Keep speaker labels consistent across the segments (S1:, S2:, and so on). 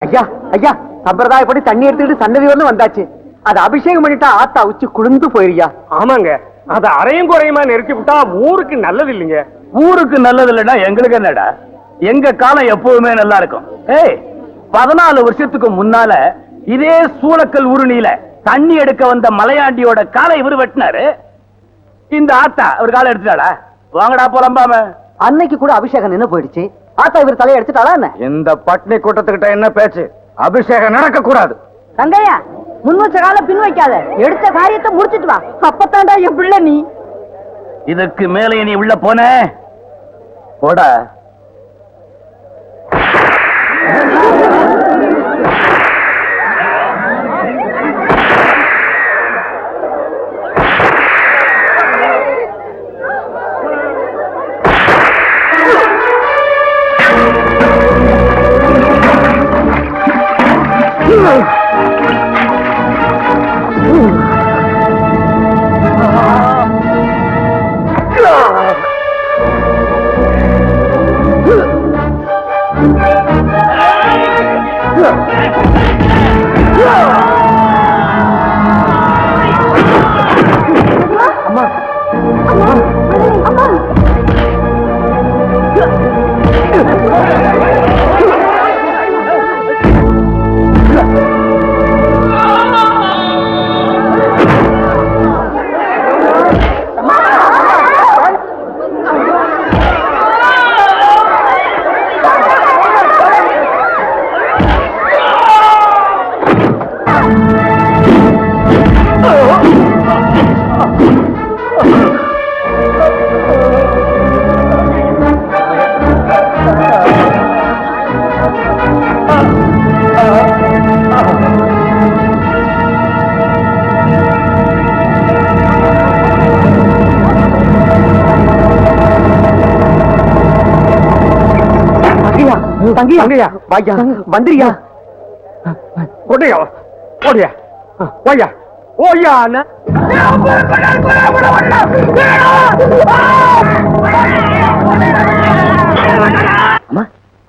S1: ஐயா ஐயா, சம்பிரதாயப்படி தண்ணி எடுத்துக்கிட்டு சன்னதி வரலும் வந்தாச்சு. அது அபிஷேகம் பண்ணிட்டா ஆத்தா உச்சி குளிர்ந்து போயிருயா.
S2: ஆமாங்க, அது அரையும் குறையுமா நெருக்கி விட்டா ஊருக்கு நல்லது இல்லைங்க.
S3: ஊருக்கு நல்லது இல்லைன்னா எங்களுக்கு என்னடா? எங்க காலம் எப்பவுமே நல்லா இருக்கும். ஏய், 14 வருஷத்துக்கு முன்னால இதே சூளக்கல் ஊருணியில தண்ணி எடுக்க வந்த மலையாண்டியோட காலை இவரு வெட்டினாரு. இந்த ஆத்தா ஒரு காலை எடுத்துட்டாடா. வாங்கடா போலம்பாம.
S1: அன்னைக்கு கூட அபிஷேகம் நின்னு போயிடுச்சு. ஆத்தா இவர் தலையை எடுத்துட்டாளா என்ன?
S3: இந்த பட்னி கூட்டத்துக்கிட்ட என்ன பேச்சு? அபிஷேகம் நடக்க கூடாது.
S4: தங்கையா, முன் வச்ச கால பின் வைக்காத, எடுத்த காரியத்தை முடிச்சிட்டு வா. அப்பத்தாண்டா என் பிள்ளை நீ.
S3: இதுக்கு மேலே நீ உள்ள போன போடா.
S1: தங்கியா வாயா, வந்துறியா?
S2: கொடையா ஓடியா ஓய்யா ஓய்யா.
S1: அம்மா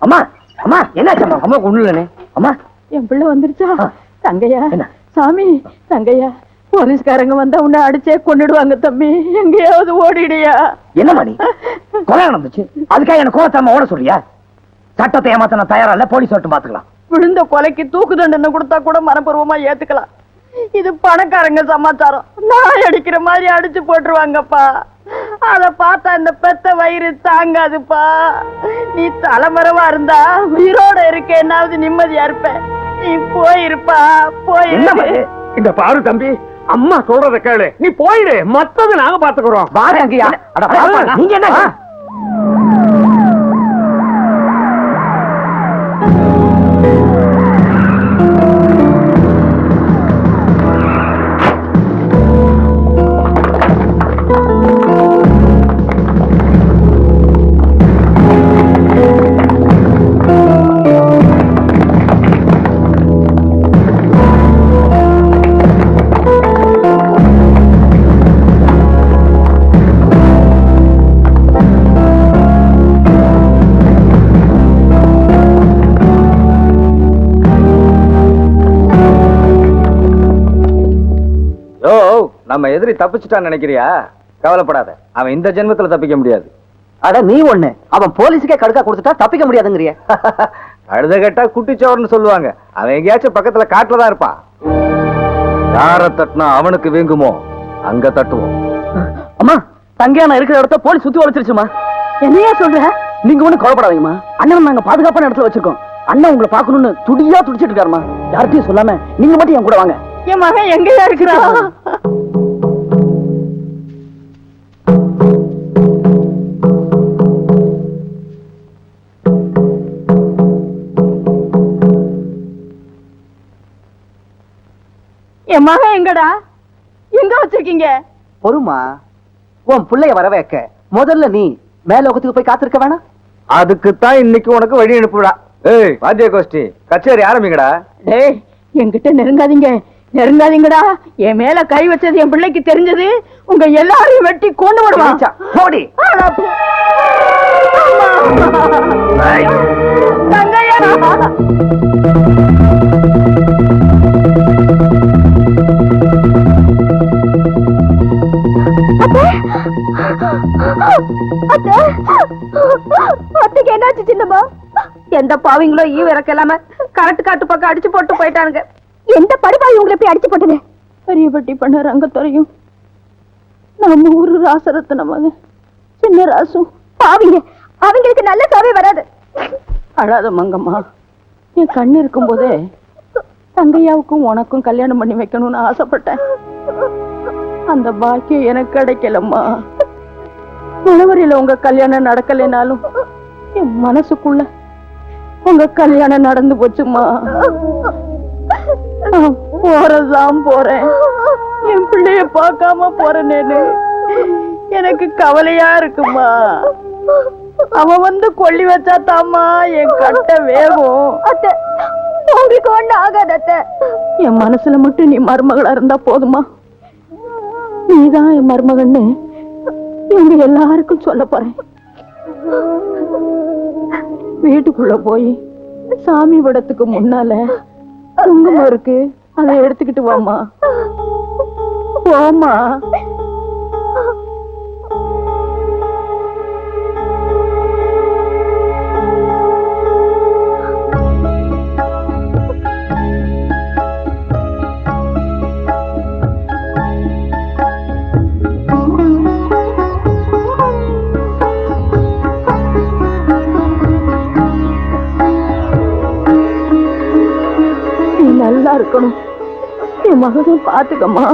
S1: அம்மா அம்மா, என்னாச்சம்மா? அம்மா ஒண்ணுலனே. அம்மா,
S4: என் பிள்ளை வந்துருச்சா? தங்கையா,
S1: என்ன?
S4: சாமி, தங்கையா, போலீஸ்காரங்க வந்தா உன்னை அடிச்சே கொன்னுடுவாங்க தம்பி. எங்கேயாவது ஓடிடியா?
S1: என்னம்மா நீ? கொலை நடந்துச்சு, அதுக்காக என்ன கோவத்தாம ஓட சொல்றியா? சட்டத்தை ஏமாத்த தயாரா இல்ல, போலீஸ் வரட்டும் பாத்துக்கலாம்.
S4: விழுந்த கொலைக்கு தூக்கு தண்டனை கொடுத்தா கூட மனப்பூர்வமா ஏத்துக்கலாம். இது பணக்காரங்க சமாச்சாரம். நான் அடிக்கிற மாதிரி அடிச்சு போட்டுருவாங்கப்பா. அத பார்த்தா இந்த பெத்த வயிறு தாங்காதுப்பா. நீ தலைமறைவா இருந்தா உயிரோட இருக்கேன்னாவது நிம்மதியா இருப்ப. நீ போயிருப்பா, போயிரு.
S2: இந்த பாரு தம்பி, அம்மா சொல்றத கேளு, நீ போயிடு, மத்தது நாங்க பாத்துக்கிறோம்.
S1: பாரு அங்கயா. நீங்க என்ன?
S3: நம்ம எதிரி தப்பிச்சுட்டான்னு நினைக்கிறியா? கவலைப்படாத, அவன் இந்த ஜென்மத்துல தப்பிக்க முடியாது.
S1: அட நீ ஒண்ணு, அவன் போலீஸுக்கே கடுக்கா கொடுத்துட்டா தப்பிக்க முடியாதுங்கிறிய.
S3: கழுத கட்டா குட்டிச்சோர்னு சொல்லுவாங்க. அவன் எங்கேயாச்சும் பக்கத்துல காட்டுலதான் இருப்பான். யார தட்டினா அவனுக்கு வீங்குமோ அங்க தட்டுவோம்.
S1: அம்மா, தங்கையான இருக்கிற இடத்த போலீஸ் சுத்தி வளைச்சிருச்சுமா.
S4: என்னையா சொல்ற?
S1: நீங்க ஒண்ணு கவலைப்படாதீங்கம்மா. அண்ணன் நாங்க பாதுகாப்பான இடத்துல வச்சிருக்கோம். அண்ணன் உங்களை பாக்கணும்னு துடியா துடிச்சிட்டு இருக்காருமா. யார்கிட்டயும் சொல்லாம நீங்க மட்டும் என் கூட வாங்க.
S4: என் மகன் எங்கயா இருக்கிறா? என் மகன் எங்கடா? எங்க வச்சிருக்கீங்க?
S1: பொறுமா, உன் பிள்ளைய வர வைக்க முதல்ல நீ மேலோகத்துக்கு போய் காத்திருக்க வேணாம்?
S3: அதுக்குத்தான் இன்னைக்கு உனக்கு வழி அனுப்புடா. ஏய் வாத்திய கோஷ்டி, கச்சேரி ஆரம்பிங்கடா.
S4: டேய், என்கிட்ட நெருங்காதீங்க. நெருங்காதீங்கடா. என் மேல கை வச்சது என் பிள்ளைக்கு தெரிஞ்சது உங்க எல்லாரையும் வெட்டி கொண்டு விடுவான்.
S3: போடி.
S4: தங்கையா, அத்தைக்கு என்னாச்சு சின்னம்மா? எந்த பாவிங்களோ ஈவ இறக்கலாம கரெக்ட் காட்டு பக்கம் அடிச்சு போட்டு போயிட்டானுங்க. எந்த படுபாவி உங்களை போய் அடிச்சு போட்டது? பெரியபட்டி பண்ண ரங்கத்துறையும் நம்ம ஊரு ராசரத்ன மகன் சின்ன ராசும். பாவிங்க, அவங்களுக்கு நல்ல சாவே வராது. அழாத மங்கம்மா, என் கண்ணு இருக்கும் போதே தங்கையாவுக்கும் உனக்கும் கல்யாணம் பண்ணி வைக்கணும்னு ஆசைப்பட்டேன். அந்த பாக்கியம் எனக்கு கிடைக்கலம்மா. மனவரியில உங்க கல்யாணம் நடக்கலைனாலும் என் மனசுக்குள்ள உங்க கல்யாணம் நடந்து போச்சுமா. போறதுதான் போறேன், என் பிள்ளைய பார்க்காம போறேன்னு எனக்கு கவலையா இருக்குமா. அவன் வந்து கொல்லி வச்சா தாமா என் கட்ட வேகும். உங்களுக்கு ஒண்ணு ஆகாத. என் மனசுல மட்டும் நீ மருமகளா இருந்தா போதுமா. நீதான் என் மருமகன்னு இவங்க எல்லாருக்கும் சொல்ல போறேன். வீட்டுக்குள்ள போய் சாமி படத்துக்கு முன்னால குங்குமம் இருக்கு, அதை எடுத்துக்கிட்டு வாமா. போமா. நல்லா இருக்கணும், என் மகனும் பாத்துக்கம்மா.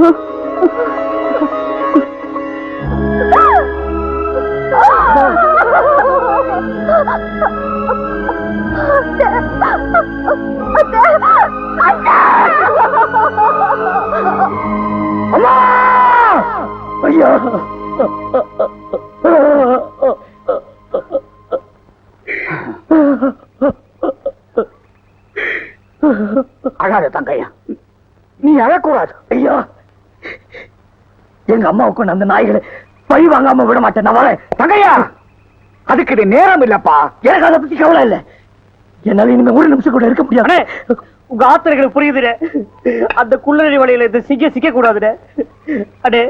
S3: அம்மா! ஐயா! அழாத தங்கையா, நீ அழக்கூடாது. ஐயா, எங்க அம்மாவுக்கு அந்த நாய்களை பழி வாங்காம விட மாட்டேன். நான் வரேன் தங்கையா.
S2: அதுக்கு இது நேரம் இல்லப்பா.
S3: எனக்கு அதை பத்தி கவலை இல்ல. என்னால இனிமே ஒரு நிமிஷம் கூட இருக்க முடியாது.
S2: உங்க ஆத்திரங்களுக்கு புரியுதுடே. அந்த குள்ளநெறி வழியில இது சிக்க கூடாதுடே. அடே,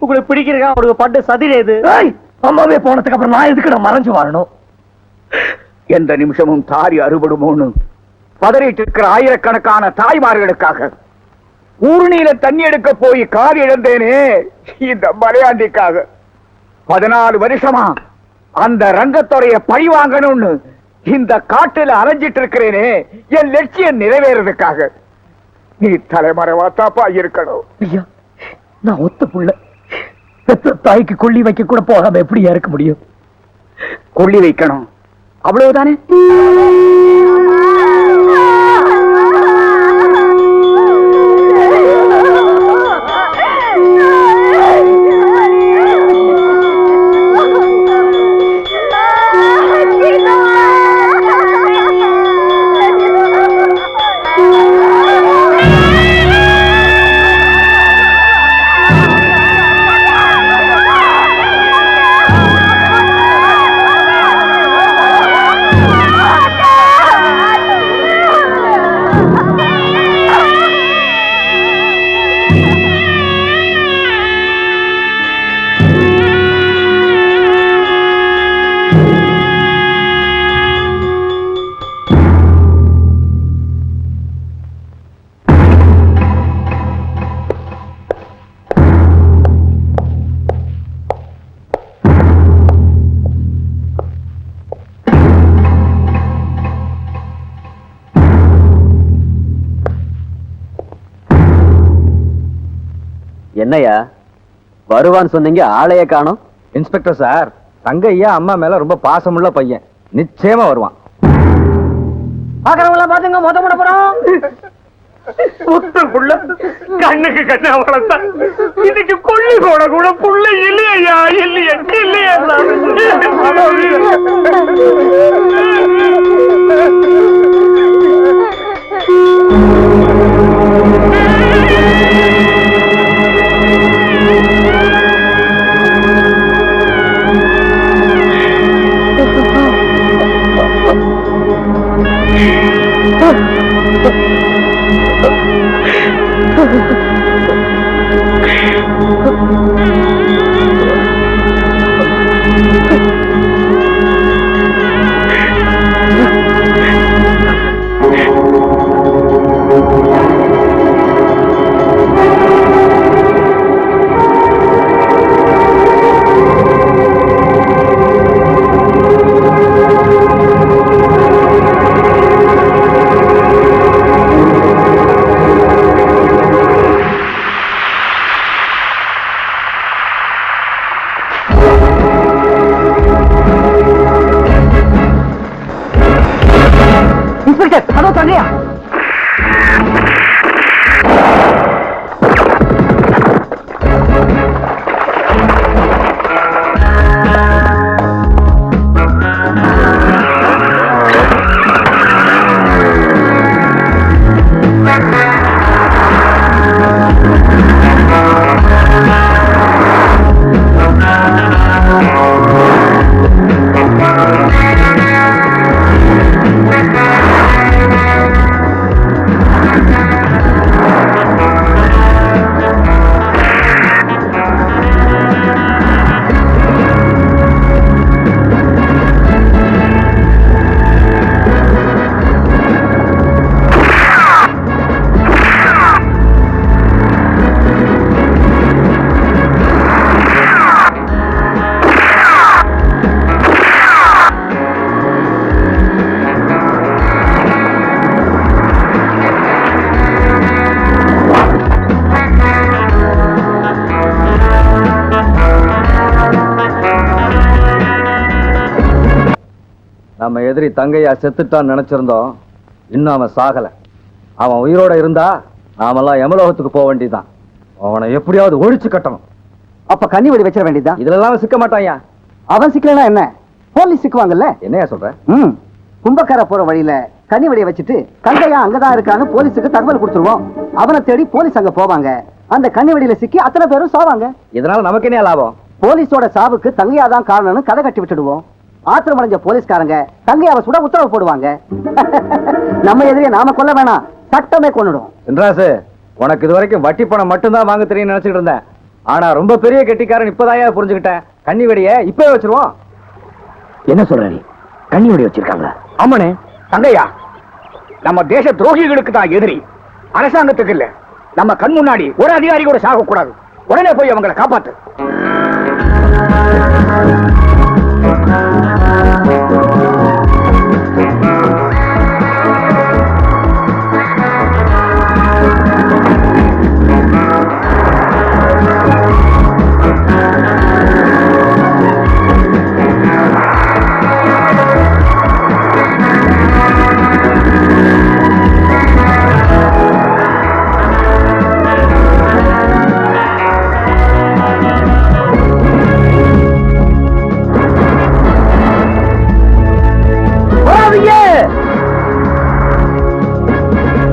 S2: உங்களுக்கு பிடிக்கிறதா அவருக்கு பட்டு சதிரே இது.
S3: அம்மாவே போனதுக்கு அப்புறம் நான் எதுக்கு நான் மறைஞ்சு வாழணும்?
S2: எந்த நிமிஷமும் தாரி அறுபடுமோன்னு பதறிட்டு இருக்கிற ஆயிரக்கணக்கான தாய்மார்களுக்காக ஊருணியில தண்ணி எடுக்க போய் கார் இழந்தேனே இந்த மலையாண்டிக்காக. 14 வருஷமா அந்த ரங்கத்துறைய பழி வாங்கணும்னு இந்த காட்டுல அலைஞ்சிட்டு இருக்கிறேனே என் லட்சியம் நிறைவேறதுக்காக. நீ தலைமறைவா தாப்பா இருக்கணும்.
S3: ஐயா, நான் ஒத்த புள்ள. பெத்த தாய்க்கு கொள்ளி வைக்க கூட போகாம எப்படி இருக்க முடியும்?
S2: கொள்ளி வைக்கணும், அவ்வளவுதானே.
S1: என்னையா வருவான்னு சொன்னீங்க, ஆளைய காணோம்.
S5: இன்ஸ்பெக்டர் சார், தங்கையா அம்மா மேல ரொம்ப பாசமுள்ள பையன், நிச்சயமா வருவான்.
S3: பாக்குறவங்கள பாத்துங்க, மொத்த போட போறோம்.
S2: புள்ள கண்ணுக்கு கண்ணா வளர்த்தான். இன்னைக்கு கொள்ளி போட கூட புள்ள இல்லையா? இல்லையா இல்லையா?
S1: இன்ஸ்பெக்டர், அதோ தங்கையா.
S5: நம்ம எதிரி தங்கையா செத்துட்டான்னு நினைச்சிருந்தோம். இன்னும் அவன் சாகல. அவன் உயிரோட இருந்தா நாமெல்லாம் யமலோகத்துக்கு போக வேண்டியதுதான். அவனை எப்படியாவது ஒழிச்சு கட்டணும்.
S1: அப்ப கண்ணி வெடி வச்சிட வேண்டியதுதான்.
S5: இதுல எல்லாம் சிக்க மாட்டான்யா.
S1: அவன் சிக்கலனா என்ன, போலீஸ் சிக்குவாங்கல்ல.
S5: என்னையா சொல்ற?
S1: கும்பக்கார போற வழியில கண்ணி வெடியை வச்சுட்டு தங்கையா அங்கதான் இருக்கான்னு போலீஸுக்கு தகவல் கொடுத்துருவோம். அவனை தேடி போலீஸ் அங்க போவாங்க. அந்த கண்ணி வெடியில சிக்கி அத்தனை பேரும் சாவாங்க.
S5: இதனால நமக்கு என்ன லாபம்?
S1: போலீஸோட சாவுக்கு தங்கையா தான் காரணம்னு கதை கட்டி விட்டுடுவோம். ஆத்திரமடைஞ்ச போலீஸ்காரங்க தங்கையாவை சுட உத்தரவு போடுவாங்க. நம்ம எதிரியை நாம கொல்ல வேணாம், சட்டமே கொன்னுடும்.
S5: சென்றாசு, உனக்கு இது வரைக்கும் வட்டி பணம் மட்டும்தான் வாங்க தெரியும் நினைச்சிட்டு இருந்தேன். ஆனா ரொம்ப பெரிய கெட்டிக்காரன் இப்பதாயா புரிஞ்சுக்கிட்டேன். கண்ணி வெடியை இப்பவே வச்சிருவோம்.
S1: என்ன சொல்ற நீ? கண்ணி வெடி வச்சிருக்காங்க?
S3: ஆமாண்ணே. தங்கையா நம்ம தேச துரோகிகளுக்கு தான் எதிரி, அரசாங்கத்துக்கு இல்ல. நம்ம கண் முன்னாடி ஒரு அதிகாரி கூட சாக கூடாது. உடனே போய் அவங்களை காப்பாத்து.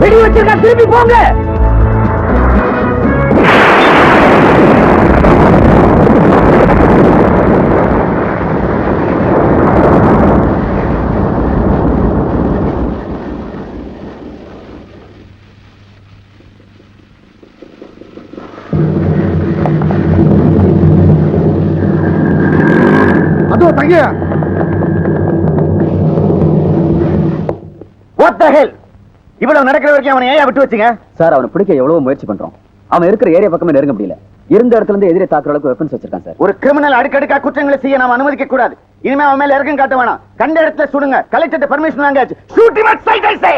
S3: வெடி வச்சிருக்கா, திரும்பி போங்க. அதோ தங்கியா. What the hell? இவ்வளவு நடக்கிற வரைக்கும் அவனை ஏன் விட்டு வச்சுங்க?
S1: சார், அவனை பிடிக்க எவ்வளவு முயற்சி பண்றோம். அவன் இருக்கிற ஏரியா பக்கமே நெருங்க முடியல. இருந்த இடத்துல இருந்து எதிரே தாக்குற அளவுக்கு வெப்பன்ஸ் வச்சிருக்கான் சார்.
S3: ஒரு கிரிமினல் அடுக்கடுக்கா குற்றங்களை செய்ய நாம அனுமதிக்க கூடாது. இனிமே அவன் மேல இறக்கம் காட்ட வேணாம். கண்ட இடத்துல சுடுங்க. கலெக்டர் பர்மிஷன் வாங்காச்சு. Shoot him at sight I say.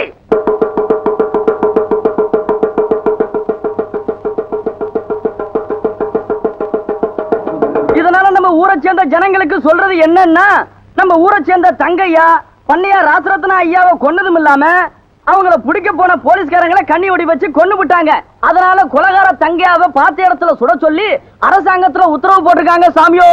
S2: இதனால நம்ம ஊரை சேர்ந்த ஜனங்களுக்கு சொல்றது என்னன்னா, நம்ம ஊரை சேர்ந்த தங்கையா பண்ணையா ராசரத்னா ஐயாவை கொன்னதும் இல்லாம அவங்கள பிடிக்க போன போலீஸ்காரங்களை கண்ணி ஒடி வச்சு கொன்னு விட்டாங்க. அதனால கொலகார தங்கையாவை பார்த்த இடத்துல சுட சொல்லி அரசாங்கத்துல உத்தரவு போட்டிருக்காங்க. சாமியோ,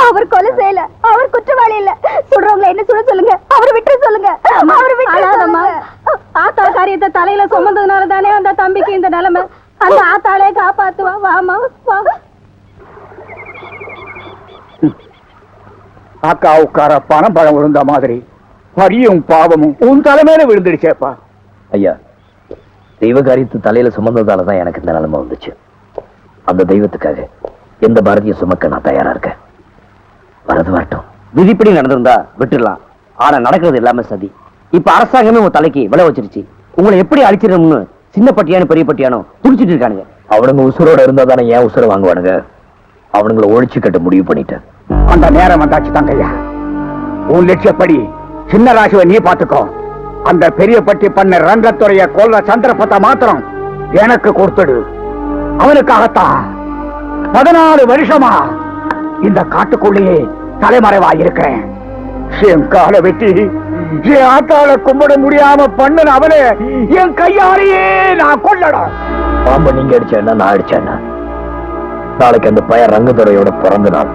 S4: அவர் கொலை செய்யல, அவர் குற்றவாளி இல்ல. என்ன சொல்ல சொல்லுங்க, அவரை விட்டு சொல்லுங்க, அவரை விட்டு சொல்லுங்க. ஆத்தா காரியத்தை தலையில சுமந்ததுனால தானே அந்த தம்பிக்கு இந்த நிலைமை. அந்த ஆத்தாளே காப்பாத்துவா. வாமா வா.
S6: அக்கா உட்கார பணம் பழம் விழுந்த மாதிரி பரியும் பாவமும் உன் தலைமையில விழுந்துடுச்சேப்பா.
S3: ஐயா, தெய்வ காரியத்து தலையில சுமந்ததாலதான் எனக்கு இந்த நிலைமை வந்துச்சு. அந்த தெய்வத்துக்காக எந்த பாரதிய சுமக்க நான் தயாரா இருக்கேன். வரது வரட்டும். விதிப்படி நடந்திருந்தா விட்டுடலாம். ஆனா நடக்கிறது எல்லாமே சதி. இப்ப அரசாங்கமே உங்க தலைக்கு விலை வச்சிருச்சு. உங்களை எப்படி அழிச்சிடணும்னு சின்ன பட்டியானு பெரிய பட்டியானோ துடிச்சிட்டு இருக்கானுங்க. அவனுங்க உசுரோட இருந்தா தானே ஏன் உசுரை வாங்குவானுங்க. அவனுங்களை ஒழிச்சு கட்ட முடிவு பண்ணிட்டேன்.
S6: அந்த நேரம் வந்தாச்சு தங்கையா. உன் லட்சியப்படி சின்ன ராசுவை நீ பாத்துக்கோ. அந்த பெரிய பட்டி பண்ண ரங்கத்துறைய கொல்ல சந்திரபத்தை மாத்திரம் எனக்கு கொடுத்துடு. அவனுக்காகத்தான் 14 வருஷமா இந்த காட்டுக்குள்ளேயே தலைமறைவா இருக்கிறேன். என் காலை வெட்டி என் ஆத்தால கும்பிட முடியாம பண்ண அவனை என் கையாலேயே நான் கொல்லடா.
S3: பாம்பு நீங்க அடிச்சேன்னா நான் அடிச்சேன்னா நாளைக்கு அந்த பையன் ரங்கத்துறையோட பிறந்த நாள்.